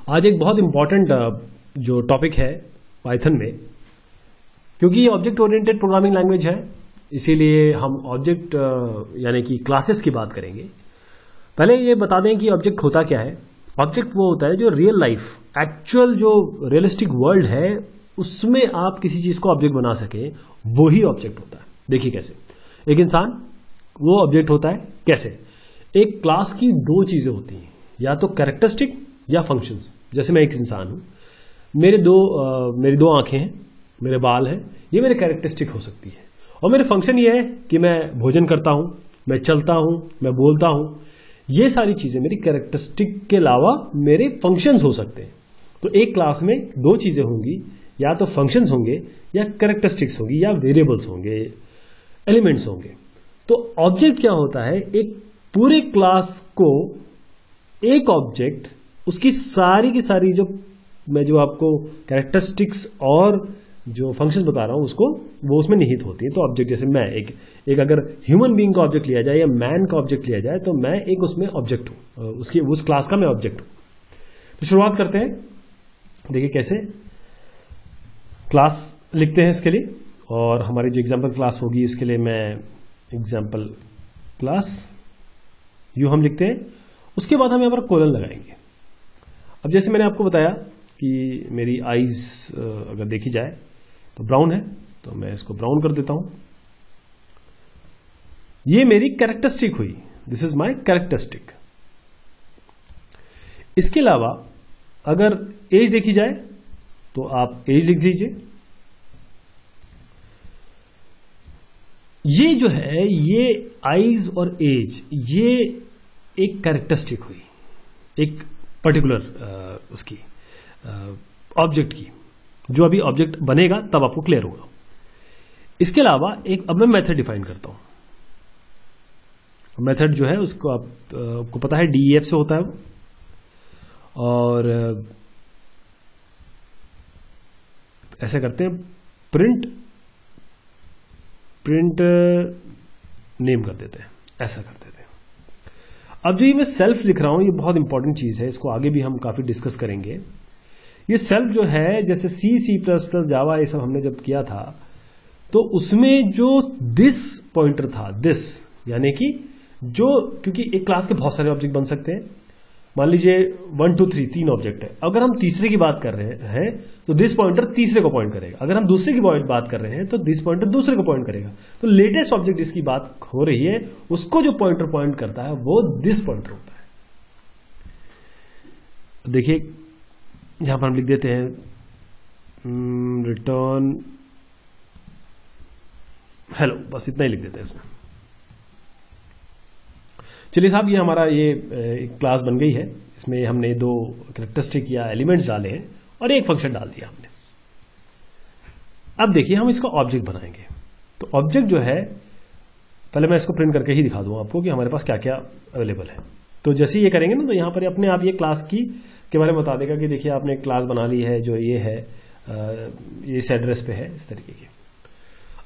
आज एक बहुत इंपॉर्टेंट जो टॉपिक है पाइथन में, क्योंकि ये ऑब्जेक्ट ओरिएंटेड प्रोग्रामिंग लैंग्वेज है, इसीलिए हम ऑब्जेक्ट यानी कि क्लासेस की बात करेंगे। पहले ये बता दें कि ऑब्जेक्ट होता क्या है। ऑब्जेक्ट वो होता है जो रियल लाइफ, एक्चुअल जो रियलिस्टिक वर्ल्ड है उसमें आप किसी चीज को ऑब्जेक्ट बना सके, वो ही ऑब्जेक्ट होता है। देखिए कैसे, एक इंसान वो ऑब्जेक्ट होता है कैसे। एक क्लास की दो चीजें होती हैं, या तो कैरेक्टरिस्टिक या फंक्शंस। जैसे मैं एक इंसान हूं, मेरी दो आंखें हैं, मेरे बाल हैं, ये मेरे कैरेक्टरिस्टिक हो सकती है। और मेरे फंक्शन ये है कि मैं भोजन करता हूं, मैं चलता हूं, मैं बोलता हूं। ये सारी चीजें मेरी कैरेक्टरिस्टिक के अलावा मेरे फंक्शंस हो सकते हैं। तो एक क्लास में दो चीजें होंगी, या तो फंक्शंस होंगे या कैरेक्टरिस्टिक्स होंगी या वेरिएबल्स होंगे, एलिमेंट्स होंगे। तो ऑब्जेक्ट क्या होता है, एक पूरे क्लास को एक ऑब्जेक्ट, उसकी सारी की सारी जो आपको कैरेक्टरिस्टिक्स और जो फंक्शन बता रहा हूं उसको, वो उसमें निहित होती है। तो ऑब्जेक्ट जैसे मैं एक अगर ह्यूमन बीइंग का ऑब्जेक्ट लिया जाए या मैन का ऑब्जेक्ट लिया जाए, तो मैं एक उसमें ऑब्जेक्ट हूं, उस क्लास का मैं ऑब्जेक्ट हूं। तो शुरुआत करते हैं। देखिए कैसे क्लास लिखते हैं इसके लिए, और हमारी जो एग्जाम्पल क्लास होगी इसके लिए मैं एग्जाम्पल क्लास यू हम लिखते हैं। उसके बाद हम यहां पर कोलन लगाएंगे। अब जैसे मैंने आपको बताया कि मेरी आईज अगर देखी जाए तो ब्राउन है, तो मैं इसको ब्राउन कर देता हूं। ये मेरी कैरेक्टरिस्टिक हुई, दिस इज माय कैरेक्टरिस्टिक। इसके अलावा अगर एज देखी जाए तो आप एज लिख दीजिए। ये जो है, ये आईज और एज, ये एक कैरेक्टरिस्टिक हुई, एक पर्टिकुलर उसकी ऑब्जेक्ट की, जो अभी ऑब्जेक्ट बनेगा तब आपको क्लियर होगा। इसके अलावा अब मैं मेथड डिफाइन करता हूं। मेथड जो है उसको आपको पता है डीईएफ से होता है वो, और ऐसे करते हैं, प्रिंट नेम कर देते हैं, ऐसा कर देते हैं। अब जो ये मैं सेल्फ लिख रहा हूं, ये बहुत इंपॉर्टेंट चीज है, इसको आगे भी हम काफी डिस्कस करेंगे। ये सेल्फ जो है, जैसे सी प्लस प्लस जावा ये सब हमने जब किया था, तो उसमें जो दिस पॉइंटर था, दिस यानी कि जो, क्योंकि एक क्लास के बहुत सारे ऑब्जेक्ट बन सकते हैं, मान लीजिए 1 2 3 तीन ऑब्जेक्ट है। अगर हम तीसरे की बात कर रहे हैं तो दिस पॉइंटर तीसरे को पॉइंट करेगा। अगर हम दूसरे की बात कर रहे हैं तो दिस पॉइंटर दूसरे को पॉइंट करेगा। तो लेटेस्ट ऑब्जेक्ट जिसकी बात हो रही है, उसको जो पॉइंटर पॉइंट करता है वो दिस पॉइंटर होता है। देखिए यहां पर हम लिख देते हैं रिटर्न हेलो, बस इतना ही लिख देते हैं इसमें। चलिए साहब, ये हमारा एक क्लास बन गई है। इसमें हमने दो कैरेक्टरिस्टिक या एलिमेंट्स डाले हैं और एक फंक्शन डाल दिया हमने। अब देखिए हम इसका ऑब्जेक्ट बनाएंगे। तो ऑब्जेक्ट जो है, पहले मैं इसको प्रिंट करके ही दिखा दूं आपको कि हमारे पास क्या क्या अवेलेबल है। तो जैसे ये करेंगे ना, तो यहां पर अपने आप ये क्लास के बारे में बता देगा कि देखिए आपने एक क्लास बना ली है, जो ये है, ये इस एड्रेस पे है, इस तरीके की।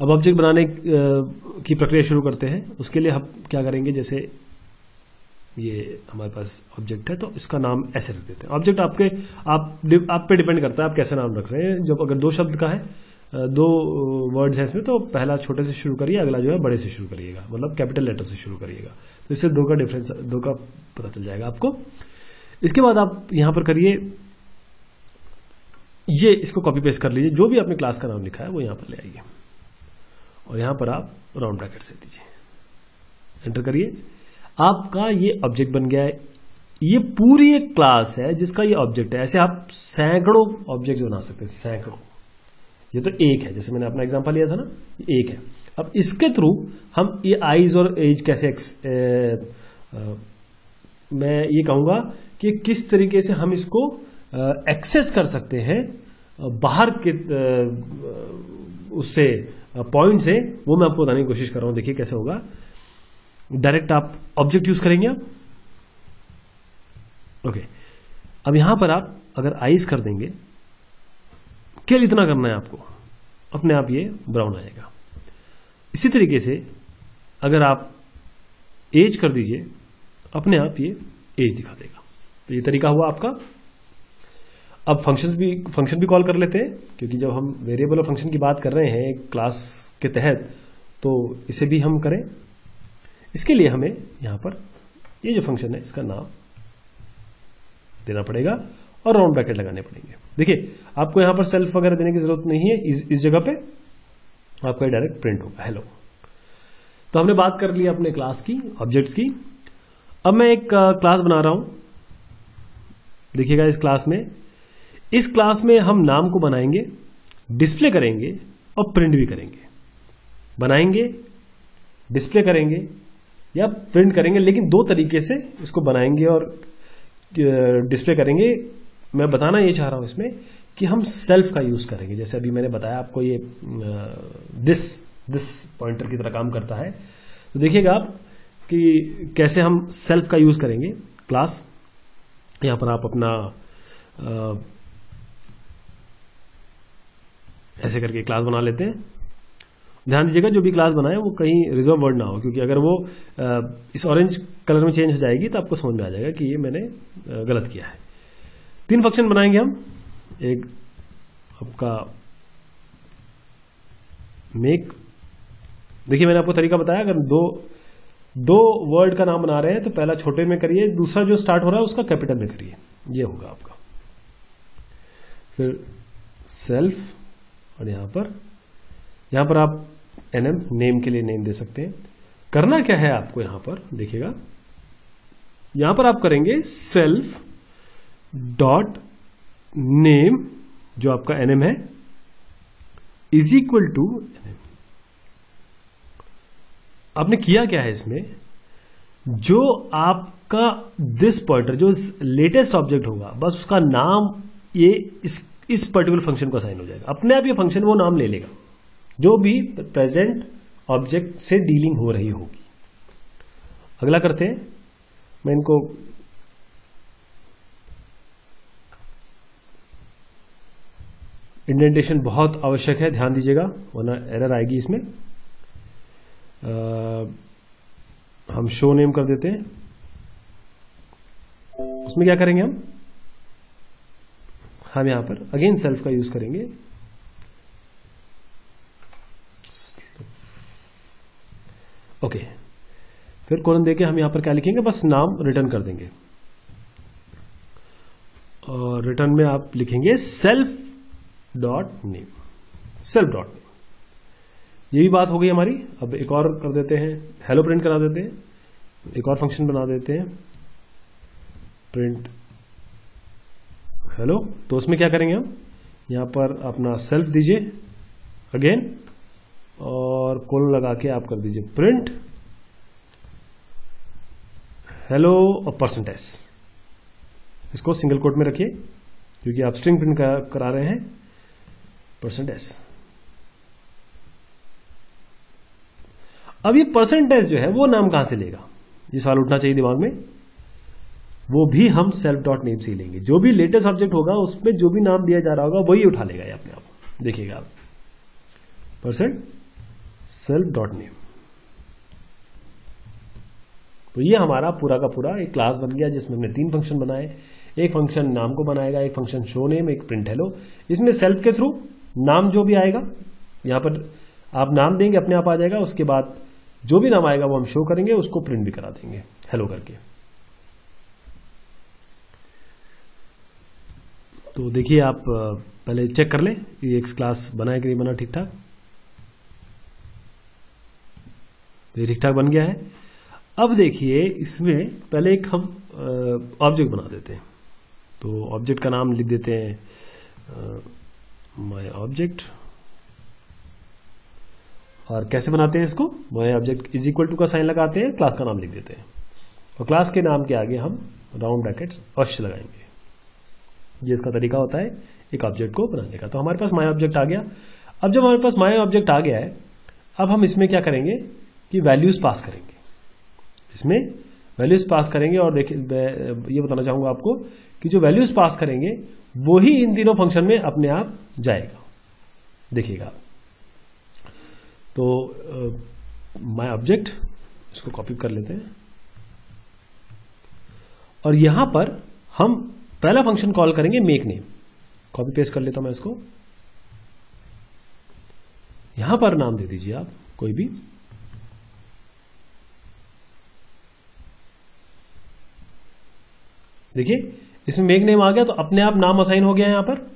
अब ऑब्जेक्ट बनाने की प्रक्रिया शुरू करते हैं। उसके लिए हम क्या करेंगे, जैसे ये हमारे पास ऑब्जेक्ट है, तो इसका नाम ऐसे रख देते हैं। ऑब्जेक्ट आप पे डिपेंड करता है आप कैसे नाम रख रहे हैं। जब अगर दो शब्द का है, दो वर्ड्स हैं इसमें, तो पहला छोटे से शुरू करिए, अगला जो है बड़े से शुरू करिएगा, मतलब कैपिटल लेटर से शुरू करिएगा। तो इससे दो का पता चल जाएगा आपको। इसके बाद आप यहां पर करिए, ये इसको कॉपी पेस्ट कर लीजिए, जो भी आपने क्लास का नाम लिखा है वो यहां पर ले आइए, और यहां पर आप राउंड ब्रैकेट से दीजिए, एंटर करिए। आपका ये ऑब्जेक्ट बन गया है। ये पूरी एक क्लास है जिसका ये ऑब्जेक्ट है। ऐसे आप सैकड़ों ऑब्जेक्ट बना सकते हैं, सैकड़ों। ये तो एक है, जैसे मैंने अपना एग्जांपल लिया था ना, ये एक है। अब इसके थ्रू हम ये आईज और एज कैसे मैं ये कहूंगा कि किस तरीके से हम इसको एक्सेस कर सकते हैं बाहर के उससे पॉइंट से, वो मैं आपको बताने की कोशिश कर रहा हूं। देखिए कैसे होगा। डायरेक्ट आप ऑब्जेक्ट यूज करेंगे आप, ओके। अब यहां पर आप अगर आइज कर देंगे, केवल इतना करना है आपको, अपने आप ये ब्राउन आएगा। इसी तरीके से अगर आप एज कर दीजिए, अपने आप ये एज दिखा देगा। तो ये तरीका हुआ आपका अब फंक्शन भी कॉल कर लेते हैं, क्योंकि जब हम वेरिएबल और फंक्शन की बात कर रहे हैं एक क्लास के तहत, तो इसे भी हम करें। इसके लिए हमें यहां पर ये जो फंक्शन है इसका नाम देना पड़ेगा और राउंड ब्रैकेट लगाने पड़ेंगे। देखिए आपको यहां पर सेल्फ वगैरह देने की जरूरत नहीं है, इस जगह पे आपका डायरेक्ट प्रिंट होगा हेलो। तो हमने बात कर ली अपने क्लास की, ऑब्जेक्ट्स की। अब मैं एक क्लास बना रहा हूं। देखिएगा इस क्लास में हम नाम को बनाएंगे, डिस्प्ले करेंगे और प्रिंट भी करेंगे। बनाएंगे, डिस्प्ले करेंगे या प्रिंट करेंगे, लेकिन दो तरीके से इसको बनाएंगे और डिस्प्ले करेंगे। मैं बताना ये चाह रहा हूं इसमें कि हम सेल्फ का यूज करेंगे। जैसे अभी मैंने बताया आपको, ये दिस पॉइंटर की तरह काम करता है। तो देखिएगा आप कि कैसे हम सेल्फ का यूज करेंगे। क्लास, यहां पर आप अपना ऐसे करके क्लास बना लेते हैं। ध्यान दीजिएगा जो भी क्लास बनाए वो कहीं रिजर्व वर्ड ना हो, क्योंकि अगर वो इस ऑरेंज कलर में चेंज हो जाएगी तो आपको समझ में आ जाएगा कि ये मैंने गलत किया है। 3 फंक्शन बनाएंगे हम। एक आपका मेक, देखिए मैंने आपको तरीका बताया, अगर दो वर्ड का नाम बना रहे हैं तो पहला छोटे में करिए, दूसरा जो स्टार्ट हो रहा है उसका कैपिटल में करिए, ये होगा आपका। फिर सेल्फ, और यहां पर आप एनएम, नेम के लिए नेम दे सकते हैं। करना क्या है आपको यहां पर, देखिएगा यहां पर आप करेंगे सेल्फ डॉट नेम, जो आपका एनएम है, इज इक्वल टू एनएम। आपने किया क्या है इसमें, जो आपका दिस पॉइंटर, जो लेटेस्ट ऑब्जेक्ट होगा, बस उसका नाम ये इस पर्टिकुलर फंक्शन को असाइन हो जाएगा। अपने आप ये फंक्शन वो नाम ले लेगा जो भी प्रेजेंट ऑब्जेक्ट से डीलिंग हो रही होगी। अगला करते हैं, मैं इनको इंडेंटेशन बहुत आवश्यक है, ध्यान दीजिएगा वरना एरर आएगी इसमें। हम शो नेम कर देते हैं। उसमें क्या करेंगे हम यहां पर अगेन सेल्फ का यूज करेंगे। ओके, फिर कॉलन देके हम यहां पर क्या लिखेंगे, बस नाम रिटर्न कर देंगे। और रिटर्न में आप लिखेंगे self dot name, self dot name. ये भी बात हो गई हमारी। अब एक और कर देते हैं, हेलो प्रिंट करा देते हैं। एक और फंक्शन बना देते हैं, प्रिंट हेलो। तो उसमें क्या करेंगे हम, यहां पर अपना सेल्फ दीजिए अगेन, और कोलन लगा के आप कर दीजिए प्रिंट हेलो और %s। इसको सिंगल कोट में रखिए क्योंकि आप स्ट्रिंग प्रिंट करा रहे हैं, %s। अब ये %s जो है वो नाम कहां से लेगा, ये सवाल उठना चाहिए दिमाग में। वो भी हम सेल्फ डॉट नेम से ही लेंगे। जो भी लेटेस्ट ऑब्जेक्ट होगा उसमें जो भी नाम दिया जा रहा होगा वही उठा लेगा ये अपने आप। देखिएगा आप %self डॉट नेम। तो ये हमारा पूरा का पूरा एक क्लास बन गया जिसमें हमने 3 फंक्शन बनाए। एक फंक्शन नाम को बनाएगा, एक फंक्शन शो नेम, एक प्रिंट हेलो। इसमें सेल्फ के थ्रू नाम जो भी आएगा, यहां पर आप नाम देंगे अपने आप आ जाएगा। उसके बाद जो भी नाम आएगा वो हम शो करेंगे, उसको प्रिंट भी करा देंगे हेलो करके। तो देखिए आप पहले चेक कर लें ये एक क्लास बना है कि नहीं बना ठीक ठाक। तो ये ठीक ठाक बन गया है। अब देखिए इसमें पहले एक हम ऑब्जेक्ट बना देते हैं। तो ऑब्जेक्ट का नाम लिख देते हैं माय ऑब्जेक्ट। और कैसे बनाते हैं इसको, my object is equal to का साइन लगाते हैं, क्लास का नाम लिख देते हैं और क्लास के नाम के आगे हम राउंड ब्रैकेट्स अवश्य लगाएंगे। ये इसका तरीका होता है एक ऑब्जेक्ट को बनाने का। तो हमारे पास माय ऑब्जेक्ट आ गया। अब जब हमारे पास माय ऑब्जेक्ट आ गया है, अब हम इसमें क्या करेंगे कि वैल्यूज पास करेंगे। इसमें वैल्यूज पास करेंगे और देखिए ये बताना चाहूंगा आपको कि जो वैल्यूज पास करेंगे वो ही इन तीनों फंक्शन में अपने आप जाएगा। देखिएगा तो माय ऑब्जेक्ट, इसको कॉपी कर लेते हैं और यहां पर हम पहला फंक्शन कॉल करेंगे मेक नेम। कॉपी पेस्ट कर लेता हूं मैं इसको। यहां पर नाम दे दीजिए आप कोई भी, देखिए इसमें मेक नेम आ गया, तो अपने आप नाम असाइन हो गया है। यहां पर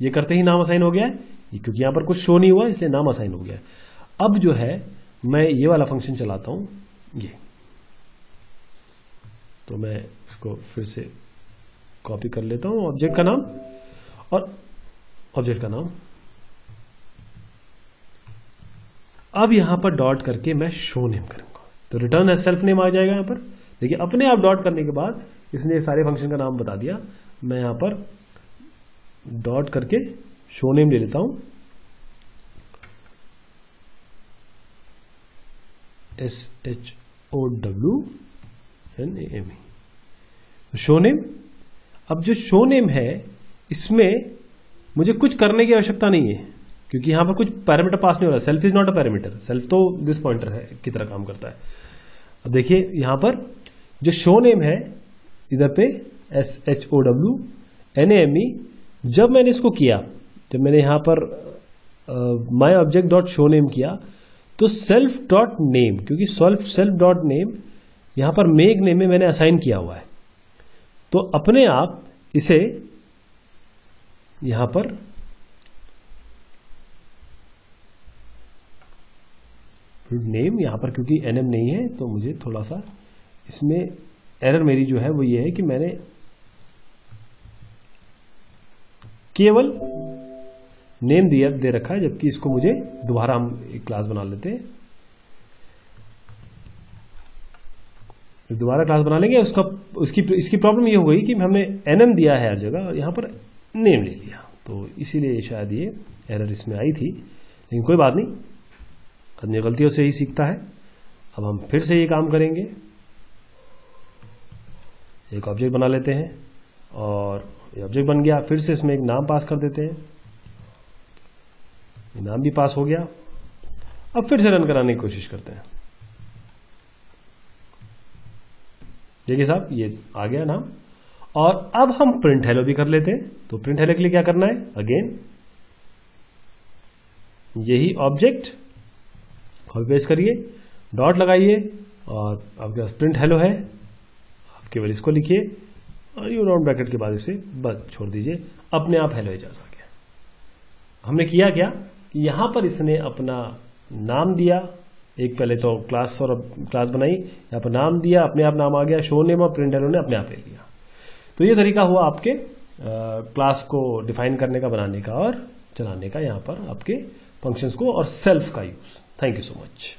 ये करते ही नाम असाइन हो गया है, क्योंकि यहां पर कुछ शो नहीं हुआ इसलिए नाम असाइन हो गया है। अब जो है मैं ये वाला फंक्शन चलाता हूं, ये तो मैं इसको फिर से कॉपी कर लेता हूं, ऑब्जेक्ट का नाम और ऑब्जेक्ट का नाम। अब यहां पर डॉट करके मैं शो नेम करूंगा, तो रिटर्न एज सेल्फ नेम आ जाएगा। यहां पर देखिए अपने आप डॉट करने के बाद इसने सारे फंक्शन का नाम बता दिया। मैं यहां पर डॉट करके शो नेम ले लेता हूं, SHOWNAME शो नेम। अब जो शो नेम है इसमें मुझे कुछ करने की आवश्यकता नहीं है, क्योंकि यहां पर कुछ पैरामीटर पास नहीं हो रहा। Self is not a parameter, self तो दिस पॉइंटर है की तरह काम करता है। अब देखिए यहां पर जो शो नेम है इधर पे SHOWNAME, जब मैंने इसको किया, जब मैंने यहां पर माई ऑब्जेक्ट डॉट शो नेम किया, तो सेल्फ डॉट नेम, क्योंकि सेल्फ डॉट नेम यहां पर मेक नेम में मैंने असाइन किया हुआ है, तो अपने आप इसे यहां पर नेम, यहां पर क्योंकि NM नहीं है तो मुझे थोड़ा सा इसमें एरर मेरी जो है वो ये है कि मैंने केवल नेम दे रखा है, जबकि इसको मुझे दोबारा हम एक क्लास बना लेते हैं, दोबारा क्लास बना लेंगे। इसकी प्रॉब्लम ये हो गई कि हमने NM दिया है हर जगह और यहां पर नेम ले लिया, तो इसीलिए शायद ये एरर इसमें आई थी, लेकिन कोई बात नहीं, आदमी गलतियों से ही सीखता है। अब हम फिर से ये काम करेंगे, एक ऑब्जेक्ट बना लेते हैं और ये ऑब्जेक्ट बन गया। फिर से इसमें एक नाम पास कर देते हैं, ये नाम भी पास हो गया। अब फिर से रन कराने की कोशिश करते हैं। देखिए साहब ये आ गया नाम, और अब हम प्रिंट हेलो भी कर लेते हैं। तो प्रिंट हेलो के लिए क्या करना है, अगेन यही ऑब्जेक्ट कॉपी पेस्ट करिए, डॉट लगाइए और आपके पास प्रिंट हेलो है, आप केवल इसको लिखिए और यू राउंड ब्रैकेट के बाद इसे बस छोड़ दीजिए, अपने आप हेलो एजाज आ गया। हमने किया क्या कि यहां पर इसने अपना नाम दिया, एक पहले तो क्लास और क्लास बनाई, यहां पर नाम दिया, अपने आप नाम आ गया, शो नेम और प्रिंट हेलो ने अपने आप ले लिया। तो ये तरीका हुआ आपके क्लास को डिफाइन करने का, बनाने का और चलाने का, यहां पर आपके फंक्शंस को और सेल्फ का use. Thank you so much.